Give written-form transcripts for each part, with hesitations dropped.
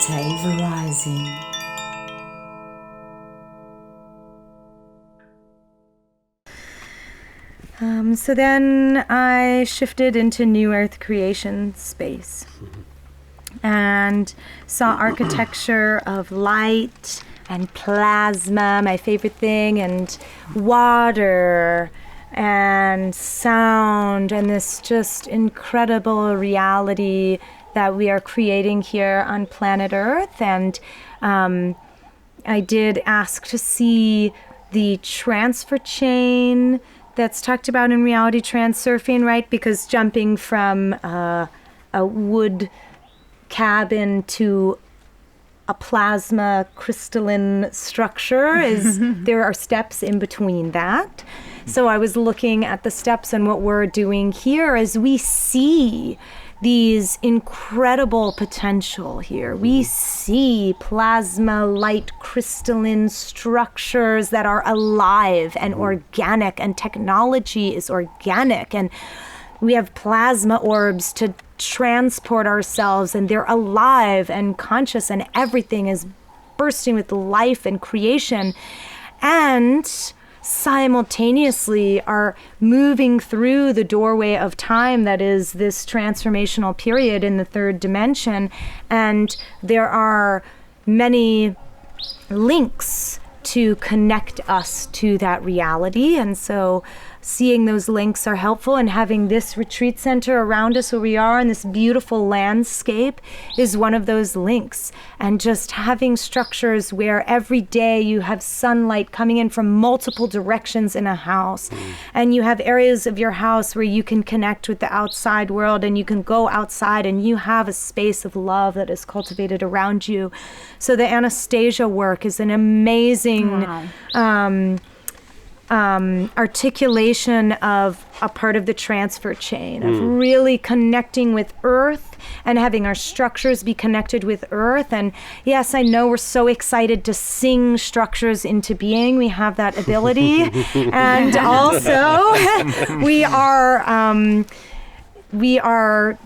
Rising. So then I shifted into New Earth creation space and saw architecture of light and plasma, my favorite thing, and water and sound, and this just incredible reality that we are creating here on planet Earth. And I did ask to see the transfer chain that's talked about in reality transurfing, right? Because jumping from a wood cabin to a plasma crystalline structure is, there are steps in between that. So I was looking at the steps, and what we're doing here is we see these incredible potential here. We see plasma, light, crystalline structures that are alive and organic, and technology is organic, and we have plasma orbs to transport ourselves, and they're alive and conscious, and everything is bursting with life and creation, and simultaneously are moving through the doorway of time that is this transformational period in the third dimension. And there are many links to connect us to that reality. And so seeing those links are helpful, and having this retreat center around us where we are in this beautiful landscape is one of those links. And just having structures where every day you have sunlight coming in from multiple directions in a house, and you have areas of your house where you can connect with the outside world, and you can go outside and you have a space of love that is cultivated around you. So the Anastasia work is an amazing articulation of a part of the transfer chain, of really connecting with Earth and having our structures be connected with Earth. And yes, I know we're so excited to sing structures into being. We have that ability. And also we are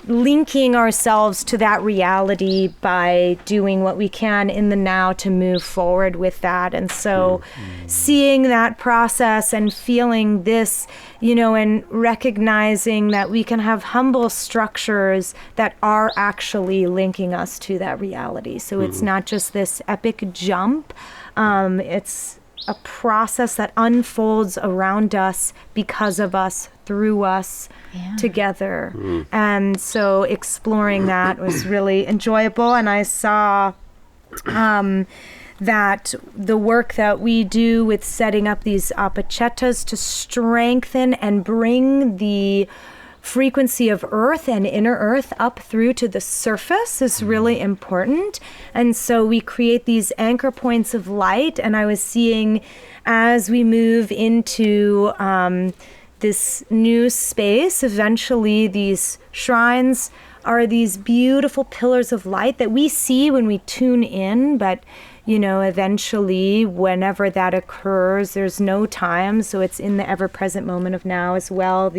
linking ourselves to that reality by doing what we can in the now to move forward with that. And so seeing that process and feeling this, and recognizing that we can have humble structures that are actually linking us to that reality. So it's not just this epic jump. It's a process that unfolds around us, because of us, through us, together. And so exploring that was really enjoyable. And I saw that the work that we do with setting up these apachetas to strengthen and bring the frequency of Earth and inner Earth up through to the surface is really important. And so we create these anchor points of light. And I was seeing, as we move into this new space, eventually these shrines are these beautiful pillars of light that we see when we tune in, but eventually, whenever that occurs, there's no time, so it's in the ever-present moment of now as well.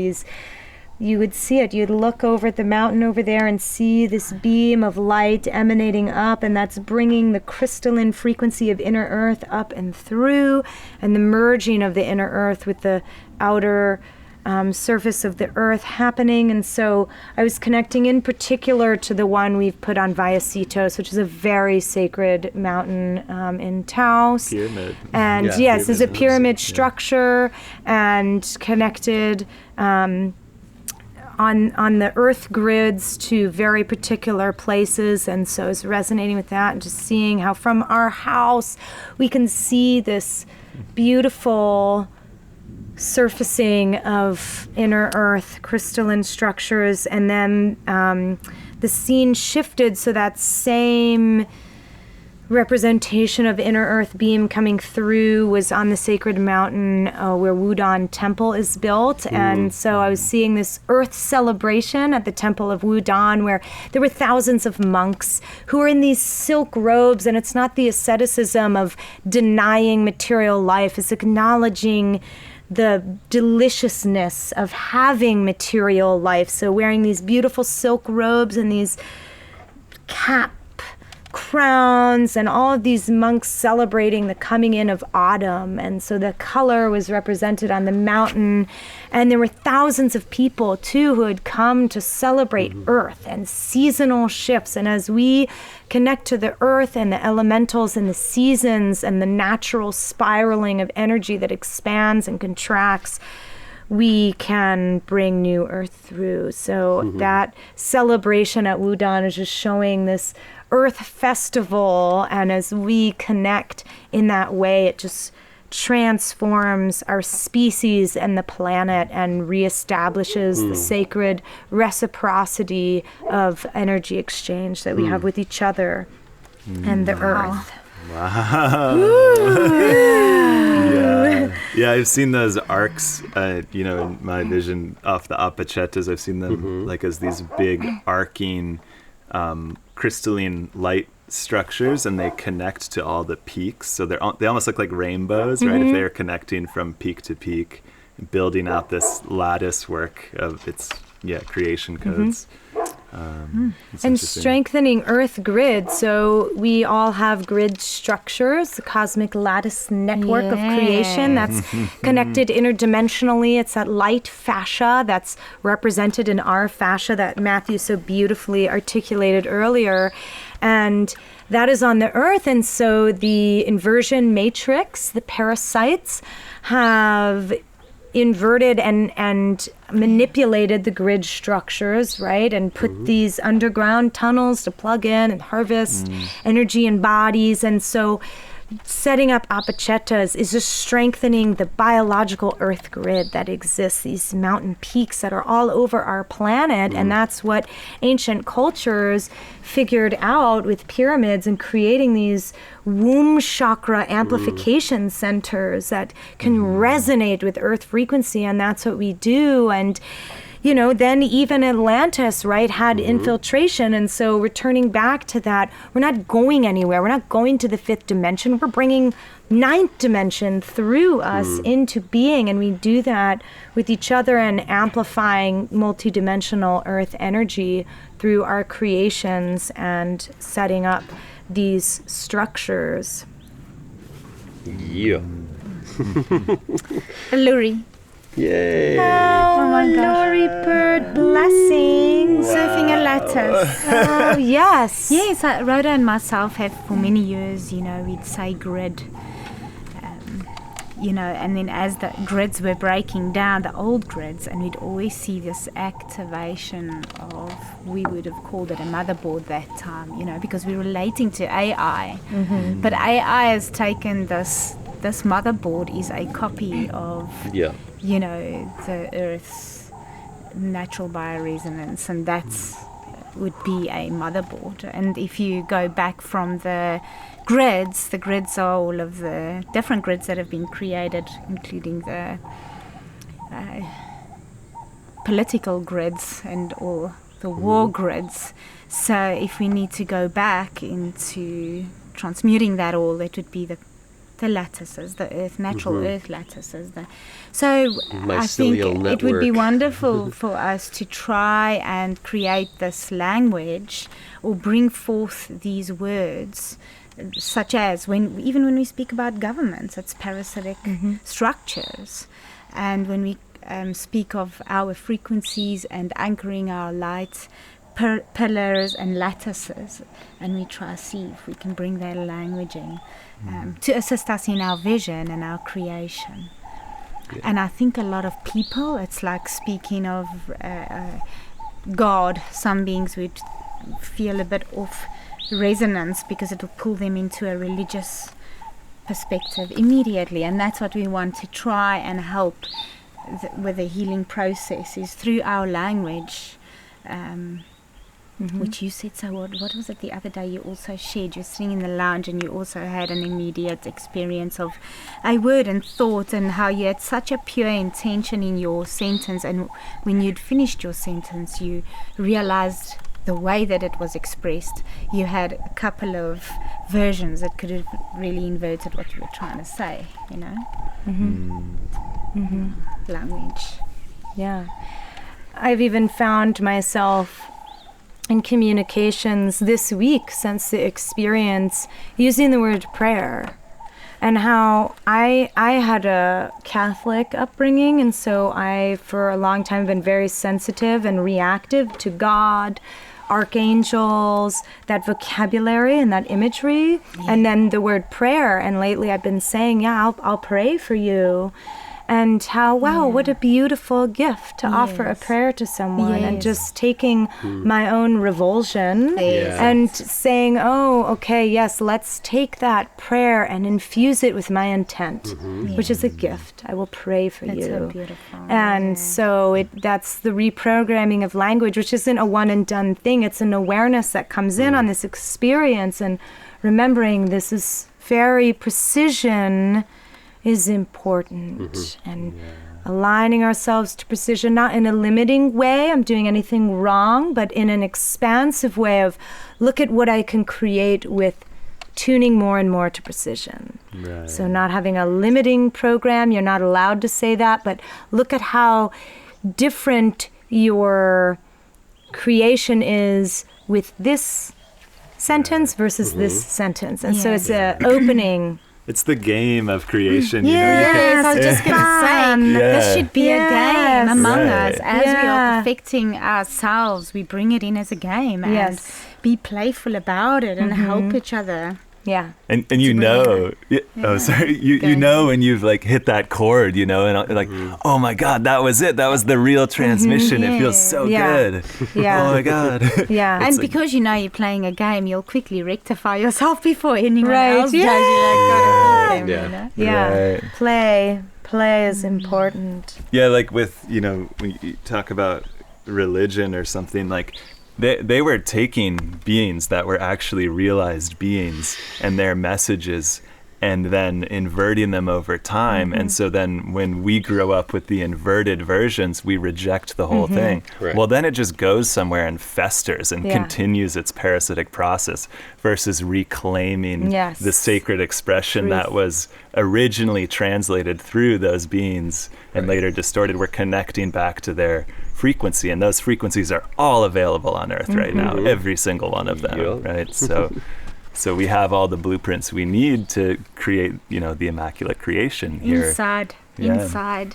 You would see it. You'd look over at the mountain over there and see this beam of light emanating up, and that's bringing the crystalline frequency of inner Earth up and through, and the merging of the inner Earth with the outer surface of the Earth happening. And so I was connecting in particular to the one we've put on Vallecitos, which is a very sacred mountain in Taos. Pyramid. And yes, there's a pyramid structure and connected on the Earth grids to very particular places. And so I was resonating with that and just seeing how from our house we can see this beautiful surfacing of inner Earth crystalline structures. And then the scene shifted, so that same representation of inner Earth beam coming through was on the sacred mountain where Wudang Temple is built. And so I was seeing this Earth celebration at the Temple of Wudang, where there were thousands of monks who are in these silk robes, and it's not the asceticism of denying material life, it's acknowledging the deliciousness of having material life. So wearing these beautiful silk robes and these cap crowns and all of these monks celebrating the coming in of autumn. And so the color was represented on the mountain. And there were thousands of people, too, who had come to celebrate earth and seasonal shifts. And as we connect to the earth and the elementals and the seasons and the natural spiraling of energy that expands and contracts, we can bring new earth through. So that celebration at Wudang is just showing this earth festival, and as we connect in that way, it just transforms our species and the planet and reestablishes the sacred reciprocity of energy exchange that we have with each other and the earth. Wow. Yeah, I've seen those arcs, in my vision off the apachettas. I've seen them like as these big arcing crystalline light structures, and they connect to all the peaks. So they almost look like rainbows, right? If they're connecting from peak to peak, building out this lattice work of its creation codes. And strengthening earth grid. So we all have grid structures, the cosmic lattice network of creation that's connected interdimensionally. It's that light fascia that's represented in our fascia that Matthew so beautifully articulated earlier. And that is on the earth. And so the inversion matrix, the parasites, have inverted and manipulated the grid structures, right? And put these underground tunnels to plug in and harvest energy in bodies. And so setting up apachettas is just strengthening the biological earth grid that exists, these mountain peaks that are all over our planet. And that's what ancient cultures figured out with pyramids and creating these womb chakra amplification centers that can resonate with earth frequency. And that's what we do. And then even Atlantis, right, had infiltration. And so returning back to that, we're not going anywhere. We're not going to the fifth dimension. We're bringing ninth dimension through us into being. And we do that with each other and amplifying multidimensional earth energy through our creations and setting up these structures. Yeah. Alluri. Yay! Oh my Lori bird blessings. Surfing a lattice. Oh, yes. Yes, Rhoda and myself have for many years, we'd say grid. And then as the grids were breaking down, the old grids, and we'd always see this activation of, we would have called it a motherboard that time, because we're relating to AI. But AI has taken this motherboard is a copy of the Earth's natural bioresonance, and that's would be a motherboard. And if you go back from the grids are all of the different grids that have been created, including the political grids and all the war grids. So if we need to go back into transmuting that all, it would be the lattices, the earth, natural earth lattices. So I think it would be wonderful for us to try and create this language or bring forth these words, such as even when we speak about governments, it's parasitic structures. And when we speak of our frequencies and anchoring our light, pillars and lattices, and we try to see if we can bring that language in to assist us in our vision and our creation. And I think a lot of people, it's like speaking of God. Some beings would feel a bit off resonance because it will pull them into a religious perspective immediately, and that's what we want to try and help with the healing process, is through our language. Which you said, so what was it the other day you also shared? You're sitting in the lounge and you also had an immediate experience of a word and thought, and how you had such a pure intention in your sentence, and when you'd finished your sentence you realized the way that it was expressed, you had a couple of versions that could have really inverted what you were trying to say, Language. Yeah. I've even found myself in communications this week since the experience using the word prayer, and how I had a Catholic upbringing, and so I for a long time been very sensitive and reactive to God, archangels, that vocabulary and that imagery, and then the word prayer. And lately I've been saying, I'll pray for you. And how, wow, what a beautiful gift to offer a prayer to someone, and just taking my own revulsion and saying, oh, okay, yes, let's take that prayer and infuse it with my intent, which is a gift. I will pray for you. So beautiful. And so that's the reprogramming of language, which isn't a one and done thing. It's an awareness that comes in on this experience, and remembering this is very precision is important, and aligning ourselves to precision, not in a limiting way, I'm doing anything wrong, but in an expansive way of look at what I can create with tuning more and more to precision. Right. So not having a limiting program, you're not allowed to say that, but look at how different your creation is with this sentence versus this sentence. And so it's an opening. It's the game of creation. Yes, I was just going to say, this should be a game among us. As we are perfecting ourselves, we bring it in as a game and be playful about it and help each other. Yeah. And you know, oh, sorry, you know when you've like hit that chord, you know, and like, oh my God, that was it. That was the real transmission. It feels so good. Yeah. Oh my God. Yeah. And because you know you're playing a game, you'll quickly rectify yourself before anyone else does. You're like, gotta Right. Play is important. Yeah, like with, you know, when you talk about religion or something, like they were taking beings that were actually realized beings and their messages and then inverting them over time. And so then when we grow up with the inverted versions, we reject the whole thing. Right. Well, then it just goes somewhere and festers and continues its parasitic process versus reclaiming the sacred expression that was originally translated through those beings and later distorted. We're connecting back to their frequency, and those frequencies are all available on Earth right now, every single one of them, right? So we have all the blueprints we need to create, you know, the immaculate creation here. Inside. I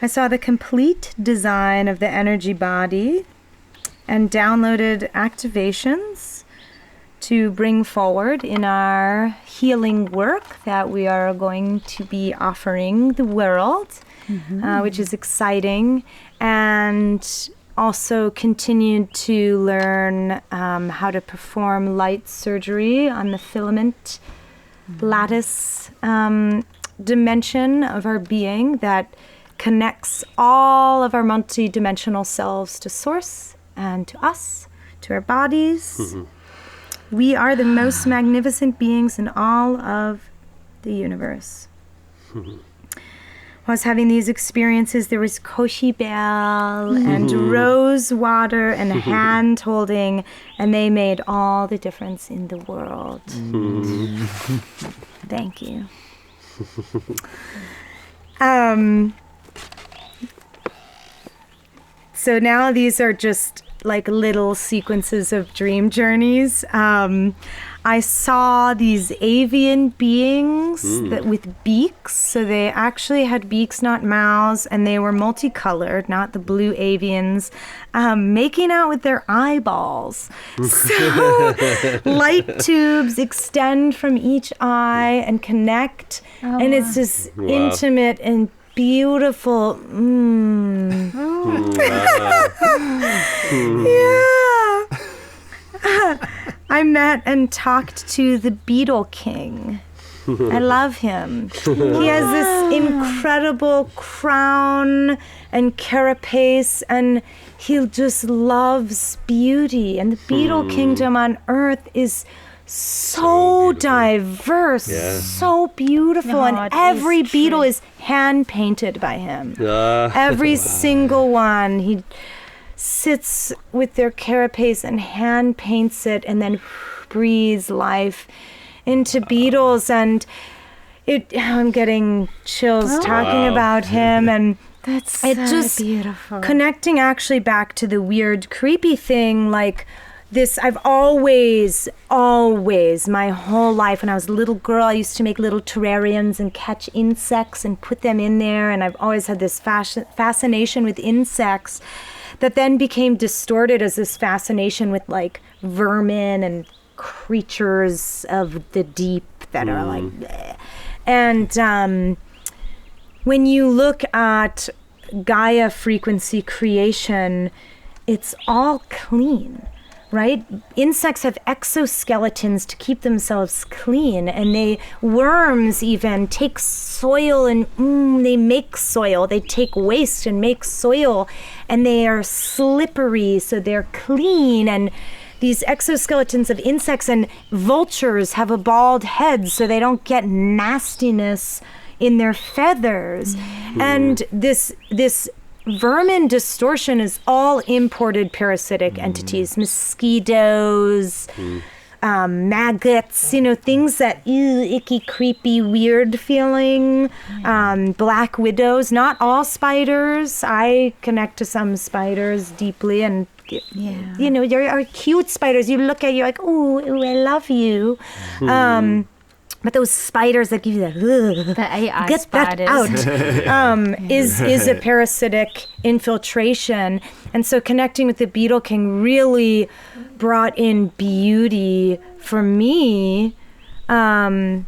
saw the complete design of the energy body and downloaded activations to bring forward in our healing work that we are going to be offering the world, which is exciting, and also continued to learn how to perform light surgery on the filament lattice dimension of our being that connects all of our multi-dimensional selves to Source and to us, to our bodies. We are the most magnificent beings in all of the universe. While I was having these experiences, there was Koshi Bell and rose water and hand holding, and they made all the difference in the world. Thank you. So now these are just like little sequences of dream journeys. I saw these avian beings that with beaks. So they actually had beaks, not mouths, and they were multicolored, not the blue avians, making out with their eyeballs. So light tubes extend from each eye and connect, and it's this intimate and beautiful. I met and talked to the Beetle King. I love him. He has this incredible crown and carapace, and he just loves beauty. And the Beetle Kingdom on Earth is so diverse, so beautiful, and every beetle is hand painted by him. Every single one. He sits with their carapace and hand paints it, and then breathes life into beetles. And I'm getting chills talking about him. And That's it so just beautiful. connecting actually back to the weird, creepy thing, like this. I've always, my whole life, when I was a little girl, I used to make little terrariums and catch insects and put them in there. And I've always had this fascination with insects that then became distorted as this fascination with like vermin and creatures of the deep that are like bleh. And when you look at Gaia frequency creation, it's all clean, right? Insects have exoskeletons to keep themselves clean, and worms even take soil and they make soil. They take waste and make soil, and they are slippery, so they're clean. And these exoskeletons of insects and vultures have a bald head so they don't get nastiness in their feathers. And this vermin distortion is all imported parasitic entities, mosquitoes, maggots, things that icky, creepy, weird feeling, black widows. Not all spiders. I connect to some spiders deeply, and there are cute spiders. You look at, you're like, ooh, I love you. But those spiders that give you that, the AI get spiders. that out, is a parasitic infiltration. And so connecting with the Beetle King really brought in beauty for me. Wow.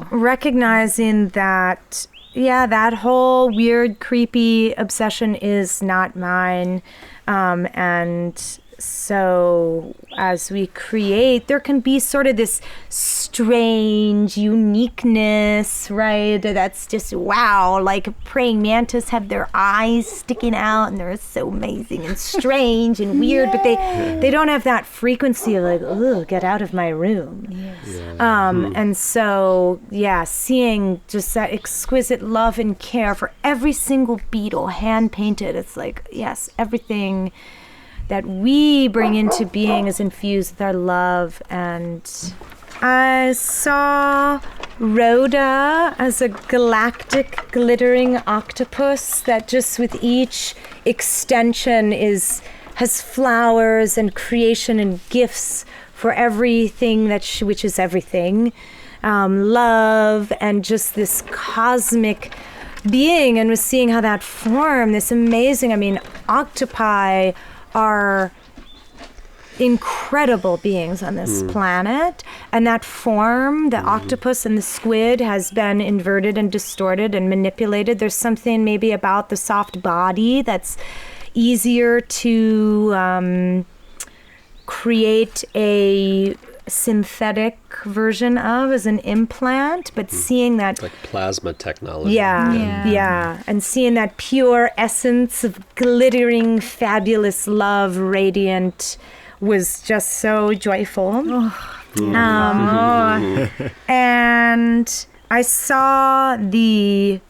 Recognizing that, that whole weird, creepy obsession is not mine. And so as we create, there can be sort of this strange uniqueness, right? That's just wow. Like praying mantis have their eyes sticking out, and they're so amazing and strange and weird, but they don't have that frequency of like, oh, get out of my room. Yes. And so, seeing just that exquisite love and care for every single beetle, hand painted. It's like, yes, everything that we bring into being is infused with our love. And I saw Rhoda as a galactic glittering octopus that just with each extension has flowers and creation and gifts for everything which is everything, love and just this cosmic being. And was seeing how that form, this amazing, octopi are incredible beings on this planet, and that form, the octopus and the squid, has been inverted and distorted and manipulated. There's something maybe about the soft body that's easier to create a synthetic version of as an implant, but seeing that like plasma technology. Yeah. And seeing that pure essence of glittering, fabulous love, radiant, was just so joyful. And I saw the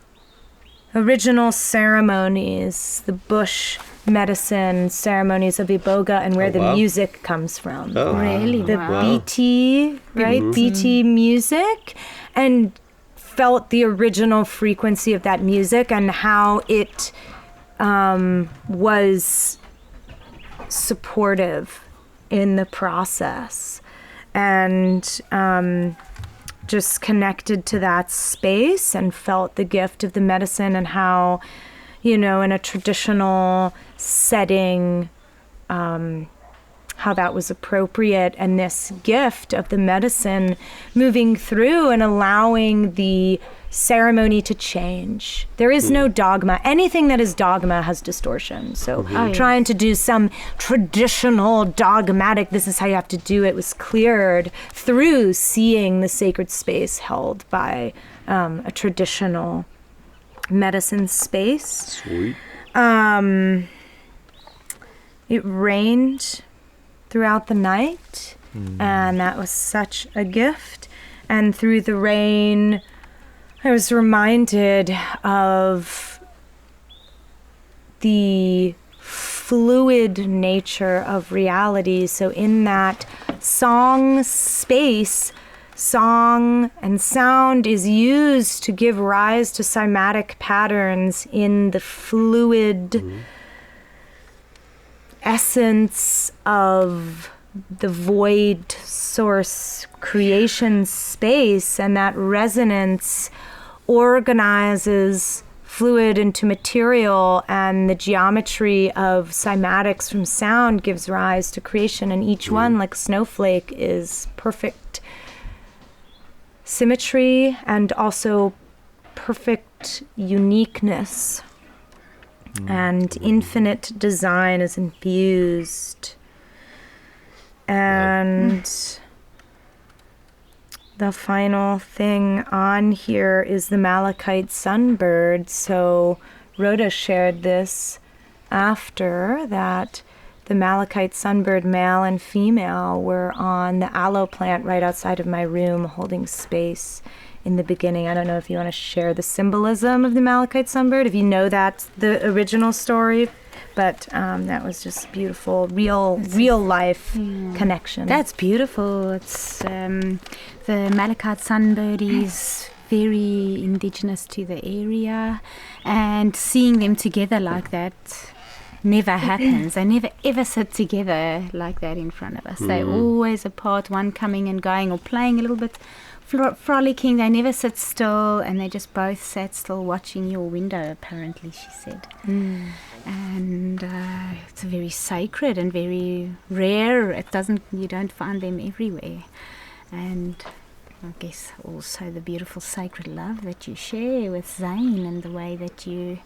original ceremonies, the bush medicine ceremonies of Iboga, and where the music comes from. Really? The BT, right? BT music, and felt the original frequency of that music and how it was supportive in the process, and just connected to that space and felt the gift of the medicine, and how, in a traditional setting, how that was appropriate, and this gift of the medicine moving through and allowing the ceremony to change. There is no dogma. Anything that is dogma has distortion. So trying to do some traditional dogmatic, this is how you have to do it, was cleared through seeing the sacred space held by a traditional medicine space. Sweet. It rained throughout the night, and that was such a gift. And through the rain, I was reminded of the fluid nature of reality. So in that song space, song and sound is used to give rise to cymatic patterns in the fluid essence of the void source creation space, and that resonance organizes fluid into material, and the geometry of cymatics from sound gives rise to creation, and each one, like snowflake, is perfect symmetry and also perfect uniqueness, and infinite design is infused. And the final thing on here is the malachite sunbird. So Rhoda shared this after that the malachite sunbird, male and female, were on the aloe plant right outside of my room holding space in the beginning. I don't know if you want to share the symbolism of the malachite sunbird, if you know that's the original story, but that was just beautiful, real life connection. That's beautiful. It's the malachite sunbird is very indigenous to the area, and seeing them together like that never happens. They never ever sit together like that in front of us. They're always apart, one coming and going or playing a little bit, frolicking. They never sit still, and they just both sat still watching your window, apparently, she said. And it's very sacred and very rare. You don't find them everywhere. And I guess also the beautiful sacred love that you share with Zane, and the way that you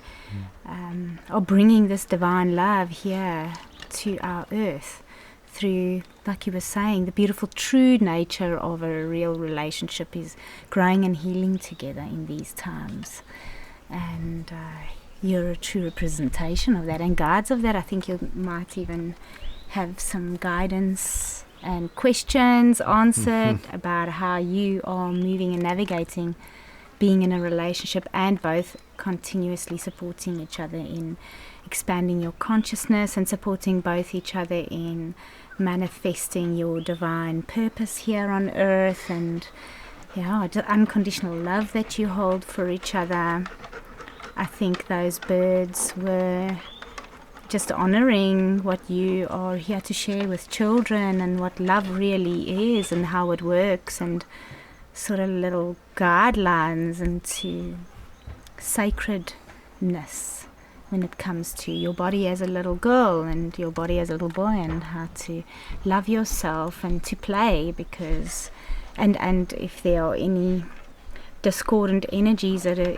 are bringing this divine love here to our earth through, like you were saying, the beautiful true nature of a real relationship is growing and healing together in these times. And you're a true representation of that and guides of that. I think you might even have some guidance and questions answered about how you are moving and navigating being in a relationship, and both continuously supporting each other in expanding your consciousness and supporting both each other in manifesting your divine purpose here on earth, and the unconditional love that you hold for each other. I think those birds were just honoring what you are here to share with children, and what love really is and how it works, and sort of little guidelines into sacredness when it comes to your body as a little girl and your body as a little boy, and how to love yourself and to play, because and if there are any discordant energies that are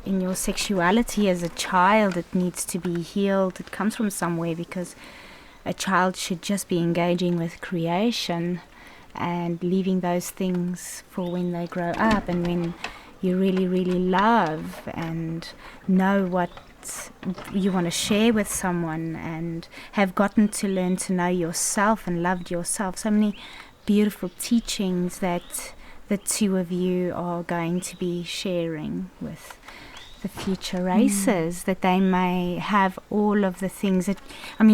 in your sexuality as a child, it needs to be healed. It comes from somewhere, because a child should just be engaging with creation and leaving those things for when they grow up, and when you really, really love and know what you want to share with someone, and have gotten to learn to know yourself and loved yourself. So many beautiful teachings that the two of you are going to be sharing with the future races, that they may have all of the things that,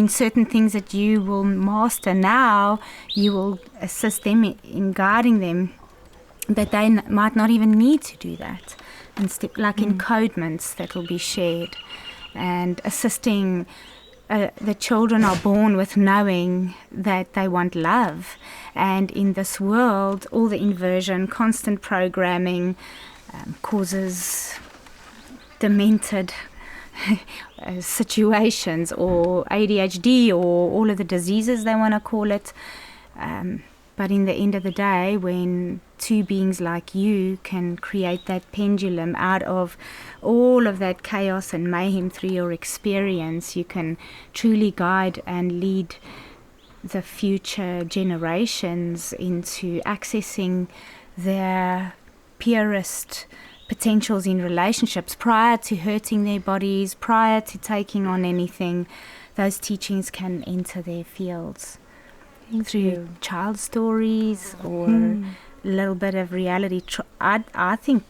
certain things that you will master now, you will assist them in guiding them, that they might not even need to do that. And encodements that will be shared, and assisting the children are born with knowing that they want love. And in this world, all the inversion, constant programming causes demented situations, or ADHD, or all of the diseases they want to call it. But in the end of the day, when two beings like you can create that pendulum out of all of that chaos and mayhem through your experience, you can truly guide and lead the future generations into accessing their purest potentials in relationships prior to hurting their bodies, prior to taking on anything. Those teachings can enter their fields through child stories or a little bit of reality. I think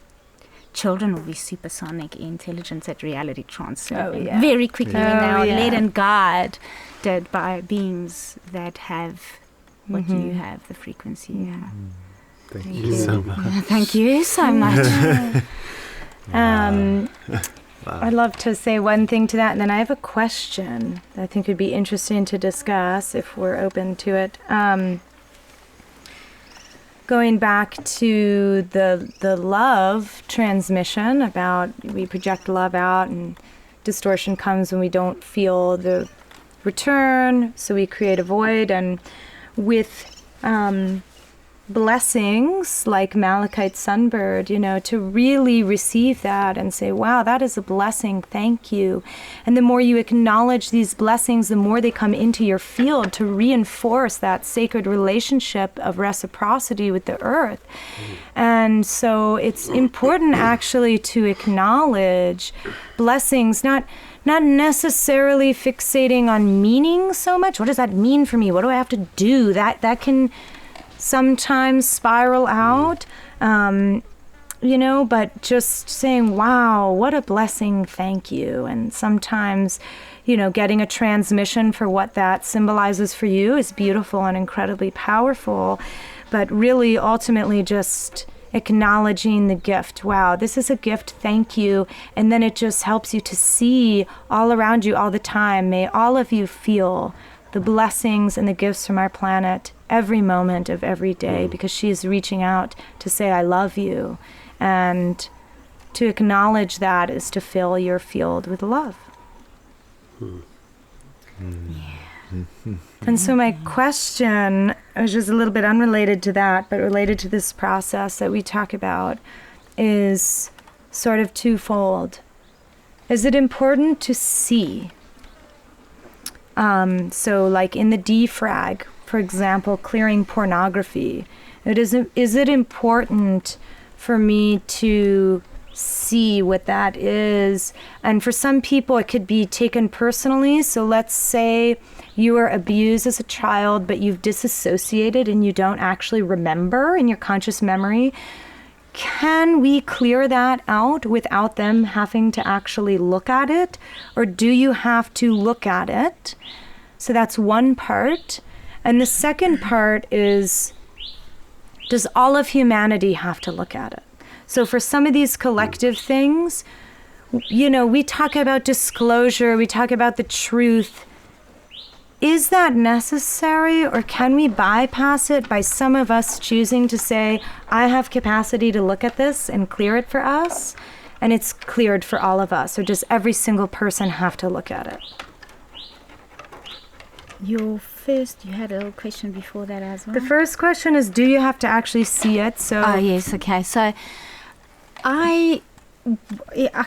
children will be supersonic intelligence at reality transfer very quickly when they are led and guided by beings that have what you have, the frequency you have. Thank you so much. Thank you so much. I'd love to say one thing to that, and then I have a question that I think would be interesting to discuss if we're open to it. Going back to the love transmission about we project love out and distortion comes when we don't feel the return, so we create a void. And with blessings like Malachite Sunbird, to really receive that and say, wow, that is a blessing, thank you. And the more you acknowledge these blessings, the more they come into your field to reinforce that sacred relationship of reciprocity with the earth. And so it's important actually to acknowledge blessings, not necessarily fixating on meaning so much. What does that mean for me? What do I have to do? That can sometimes spiral out, but just saying, wow, what a blessing, thank you. And sometimes, getting a transmission for what that symbolizes for you is beautiful and incredibly powerful, but really ultimately just acknowledging the gift. Wow, this is a gift, thank you. And then it just helps you to see all around you all the time. May all of you feel the blessings and the gifts from our planet every moment of every day, because she is reaching out to say, I love you. And to acknowledge that is to fill your field with love. And so my question, which is a little bit unrelated to that, but related to this process that we talk about, is sort of twofold. Is it important to see? So like in the defrag, for example, clearing pornography, is it important for me to see what that is? And for some people it could be taken personally. So let's say you were abused as a child, but you've disassociated and you don't actually remember in your conscious memory. Can we clear that out without them having to actually look at it? Or do you have to look at it? So that's one part. And the second part is, does all of humanity have to look at it? So for some of these collective things, we talk about disclosure, we talk about the truth. Is that necessary, or can we bypass it by some of us choosing to say, I have capacity to look at this and clear it for us, and it's cleared for all of us? Or does every single person have to look at it? You had a little question before that as well. The first question is, do you have to actually see it? Oh, yes, okay. So I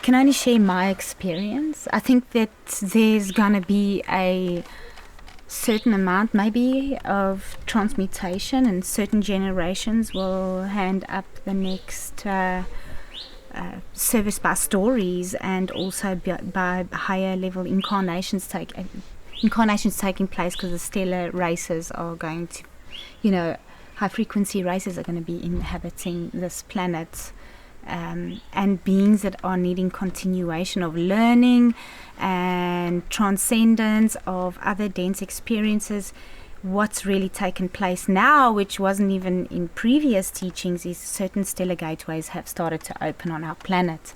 can only share my experience. I think that there's going to be a certain amount maybe of transmutation, and certain generations will hand up the next service by stories, and also by higher level incarnations taking place, because the stellar races are going to, high frequency races are going to be inhabiting this planet, and beings that are needing continuation of learning and transcendence of other dense experiences. What's really taken place now, which wasn't even in previous teachings, is certain stellar gateways have started to open on our planet.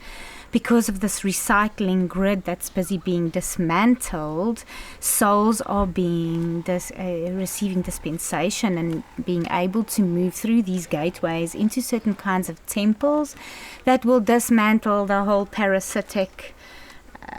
Because of this recycling grid that's busy being dismantled, souls are being receiving dispensation and being able to move through these gateways into certain kinds of temples that will dismantle the whole parasitic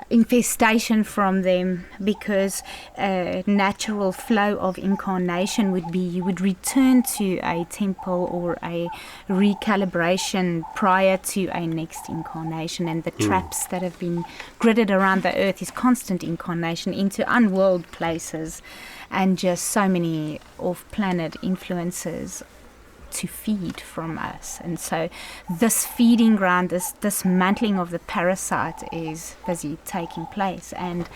infestation from them, because a natural flow of incarnation would be you would return to a temple or a recalibration prior to a next incarnation, and the traps that have been gridded around the earth is constant incarnation into unworld places and just so many off-planet influences to feed from us. And so this feeding ground, this dismantling of the parasite is busy taking place, and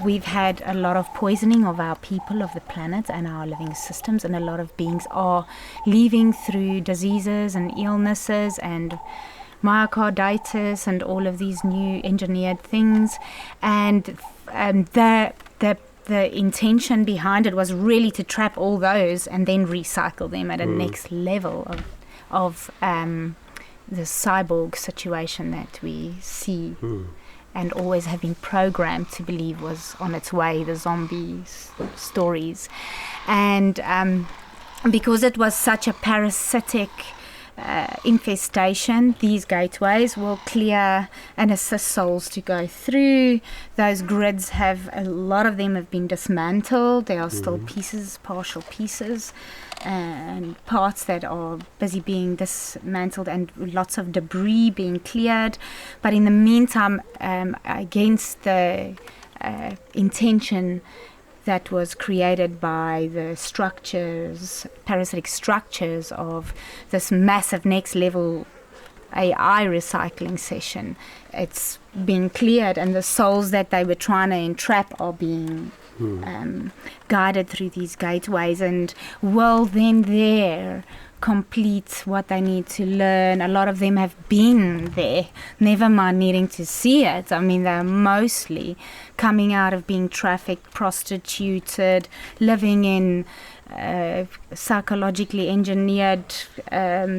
we've had a lot of poisoning of our people, of the planet and our living systems, and a lot of beings are leaving through diseases and illnesses and myocarditis and all of these new engineered things. And the intention behind it was really to trap all those and then recycle them at a next level of the cyborg situation that we see and always have been programmed to believe was on its way, the zombies stories. And because it was such a parasitic infestation, these gateways will clear and assist souls to go through. Those grids a lot of them have been dismantled. There are still pieces, partial pieces, and parts that are busy being dismantled, and lots of debris being cleared. But in the meantime, against the intention that was created by the structures, parasitic structures of this massive next level AI recycling session, it's being cleared, and the souls that they were trying to entrap are being guided through these gateways, and will then there complete what they need to learn. A lot of them have been there, never mind needing to see it. I mean, they're mostly coming out of being trafficked, prostituted, living in psychologically engineered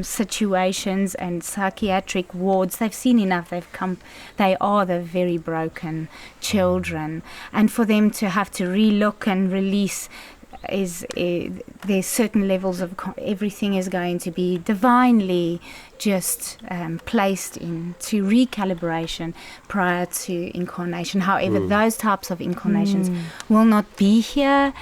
situations and psychiatric wards. They've seen enough. They are the very broken children, and for them to have to relook and release there's certain levels of everything is going to be divinely just placed into recalibration prior to incarnation. However, those types of incarnations will not be here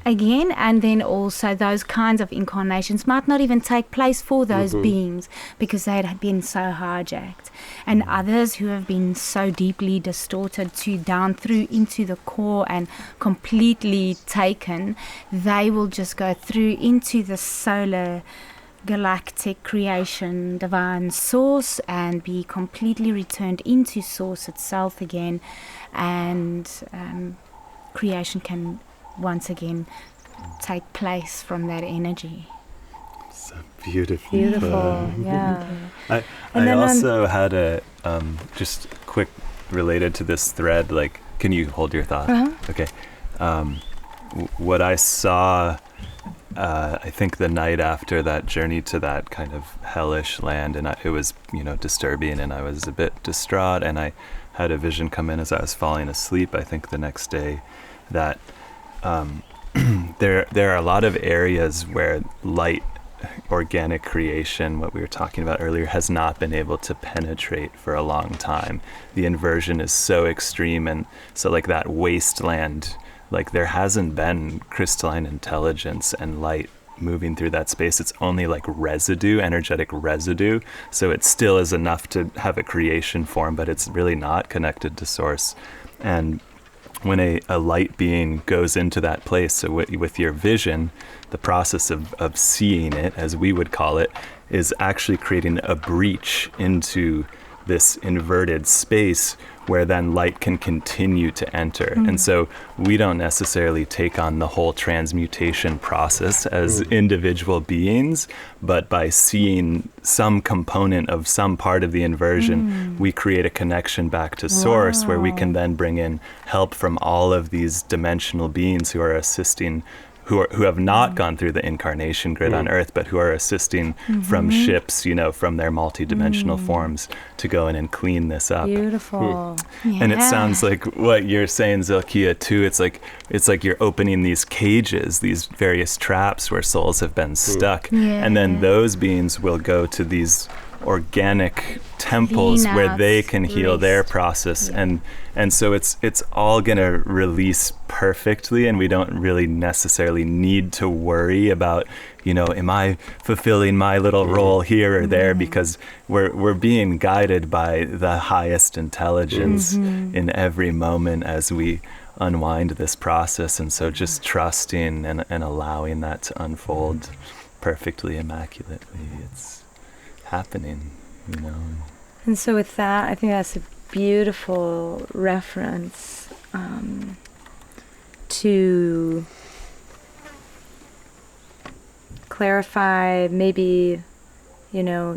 again, and then also those kinds of incarnations might not even take place for those beings because they had been so hijacked. And others who have been so deeply distorted to down through into the core and completely taken, they will just go through into the solar galactic creation divine source and be completely returned into source itself again, and creation can once again take place from that energy. So beautiful. Yeah. I also had a just quick related to this thread, like, can you hold your thought? Okay. What I saw, I think the night after that journey to that kind of hellish land, and it was, disturbing, and I was a bit distraught, and I had a vision come in as I was falling asleep, I think the next day, that there are a lot of areas where light, organic creation, what we were talking about earlier, has not been able to penetrate for a long time. The inversion is so extreme, and so like that wasteland, like there hasn't been crystalline intelligence and light moving through that space. It's only like residue, energetic residue. So it still is enough to have a creation form, but it's really not connected to source. And when a light being goes into that place, so with your vision, the process of seeing it, as we would call it, is actually creating a breach into this inverted space where then light can continue to enter. And so we don't necessarily take on the whole transmutation process as individual beings, but by seeing some component of some part of the inversion, we create a connection back to source where we can then bring in help from all of these dimensional beings who are assisting, who have not gone through the incarnation grid on Earth, but who are assisting from ships, from their multidimensional forms to go in and clean this up. Beautiful. And it sounds like what you're saying, Zilkia, too. It's like you're opening these cages, these various traps where souls have been stuck. And then those beings will go to these organic temples where they can heal their process, and so it's all gonna release perfectly, and we don't really necessarily need to worry about, am I fulfilling my little role here or there, because we're being guided by the highest intelligence in every moment as we unwind this process. And so just trusting and allowing that to unfold perfectly, immaculately, it's happening, And so with that, I think that's a beautiful reference to clarify maybe,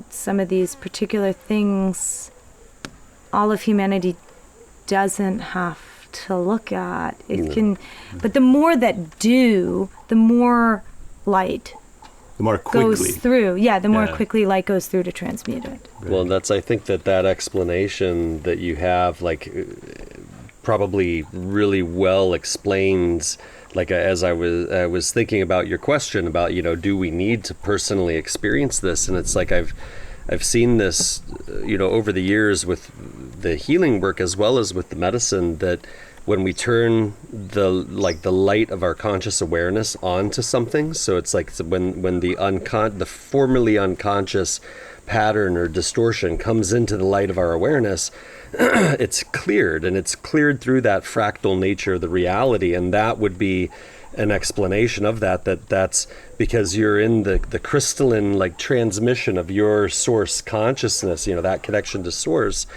some of these particular things all of humanity doesn't have to look at. It can, but the more that do, the more light The more quickly. goes through. Yeah, the more Yeah. quickly light goes through to transmute it. Well, that's, I think that explanation that you have, like, probably really well explains, like, as I was thinking about your question about, you know, do we need to personally experience this? And it's like I've seen this, you know, over the years with the healing work as well as with the medicine, that when we turn the light of our conscious awareness onto something, so it's like when the formerly unconscious pattern or distortion comes into the light of our awareness, it's cleared, and it's cleared through that fractal nature of the reality. And that would be an explanation of that's because you're in the crystalline, like, transmission of your source consciousness, you know, that connection to source.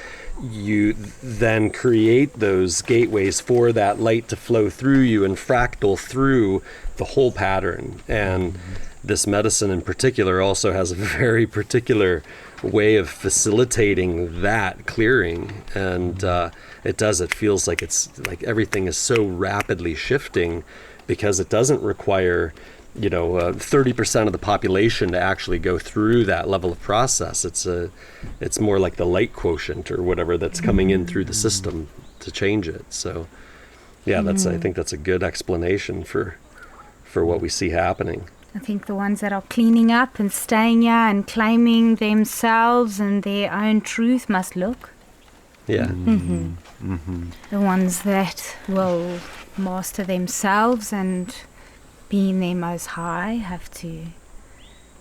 You then create those gateways for that light to flow through you and fractal through the whole pattern. And this medicine in particular also has a very particular way of facilitating that clearing. And it feels like it's like everything is so rapidly shifting, because it doesn't require, you know, 30% of the population to actually go through that level of process. It's more like the light quotient or whatever that's coming in through the system to change it. So, yeah, I think that's a good explanation for what we see happening. I think the ones that are cleaning up and staying here and claiming themselves and their own truth must look. Yeah. The ones that will master themselves and be in their most high have to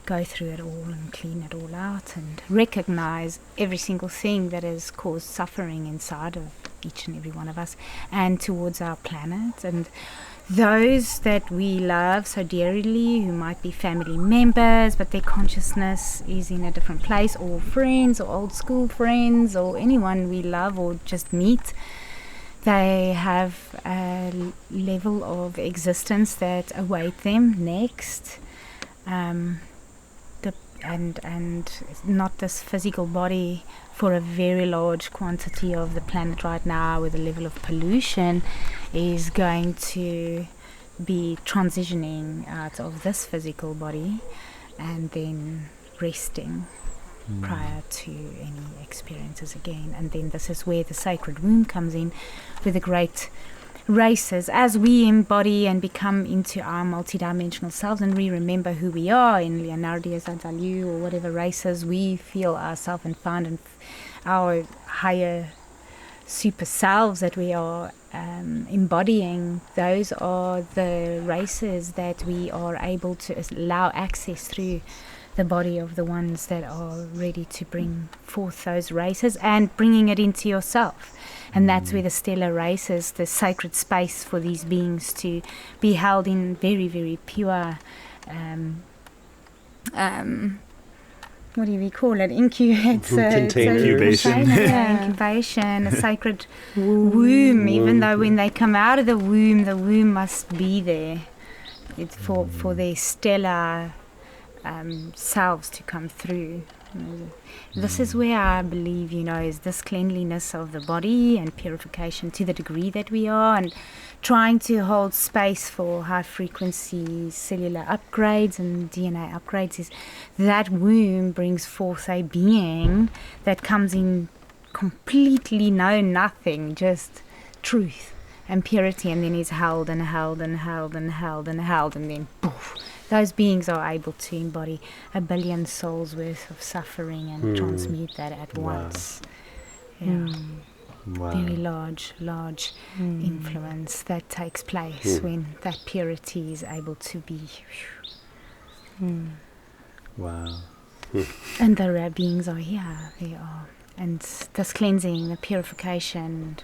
go through it all and clean it all out and recognize every single thing that has caused suffering inside of each and every one of us and towards our planet. And those that we love so dearly, who might be family members but their consciousness is in a different place, or friends or old school friends or anyone we love or just meet, they have a level of existence that await them next, and not this physical body. For a very large quantity of the planet right now, with the level of pollution, is going to be transitioning out of this physical body and then resting prior to any experiences again. And then this is where the sacred womb comes in, with the great races, as we embody and become into our multidimensional selves, and we remember who we are in Leonardo Zanzalu or whatever races we feel ourselves and find, and our higher super selves that we are embodying. Those are the races that we are able to allow access through the body of the ones that are ready to bring forth those races and bringing it into yourself. And that's where the stellar races, the sacred space for these beings to be held in very, very pure, what do we call it? Incubation. Incubation, a sacred womb. Even though when they come out of the womb must be there. It's for their stellar selves to come through. This is where I believe, is this cleanliness of the body and purification to the degree that we are, and trying to hold space for high frequency cellular upgrades and DNA upgrades. Is that womb brings forth a being that comes in completely know nothing, just truth and purity, and then is held and held and held and held and held, and then poof. Those beings are able to embody 1 billion souls worth of suffering and transmute that at once. Yeah. Wow. Very large influence that takes place when that purity is able to be. Wow. And the beings are here. They are. And this cleansing, the purification,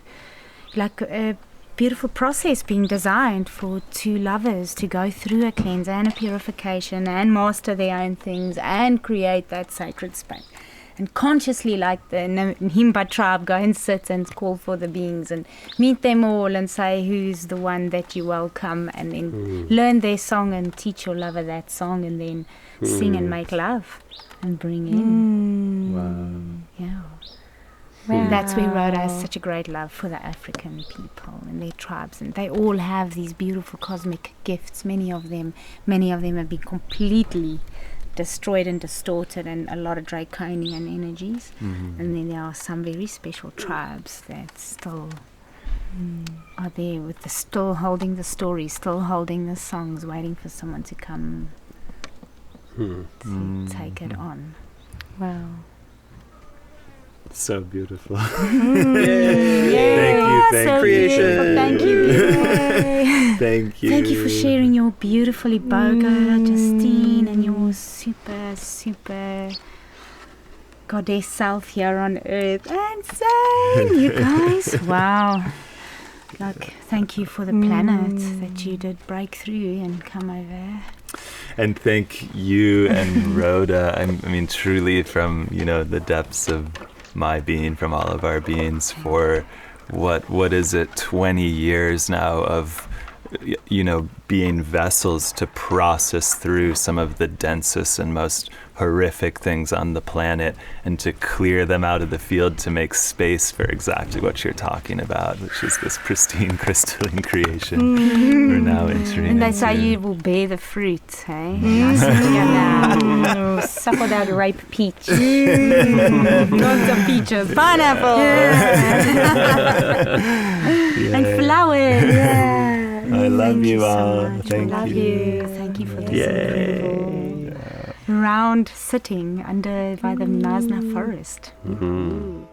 like a beautiful process being designed for two lovers to go through a cleanse and a purification and master their own things and create that sacred space. And consciously, like the Nhimba tribe, go and sit and call for the beings and meet them all and say who's the one that you welcome, and then learn their song and teach your lover that song, and then sing and make love and bring in. Wow. Yeah. That's where Rhoda has such a great love for the African people and their tribes, and they all have these beautiful cosmic gifts. Many of them have been completely destroyed and distorted, and a lot of draconian energies. And then there are some very special tribes that still are there with still holding the stories, still holding the songs, waiting for someone to come to take it on. Wow. So beautiful. Yay. Thank you. Creation. Thank you. Thank you. Thank you for sharing your beautiful iboga, Justine, and your super, super goddess self here on earth. Insane, you guys. Wow. Like, thank you for the planet that you did break through and come over. And thank you and Rhoda. I mean, truly from, the depths of my being, from all of our beings, for what is it, 20 years now of, being vessels to process through some of the densest and most horrific things on the planet, and to clear them out of the field to make space for exactly what you're talking about, which is this pristine crystalline creation we're now entering And they into. say you will bear the fruit, hey? Suck on that ripe peach. Tons of peaches, pineapple, and flowers. I love Thank you so all. much. Thank Love you. you. Thank you for this Yay. incredible round sitting by the Knysna Forest. Mhm.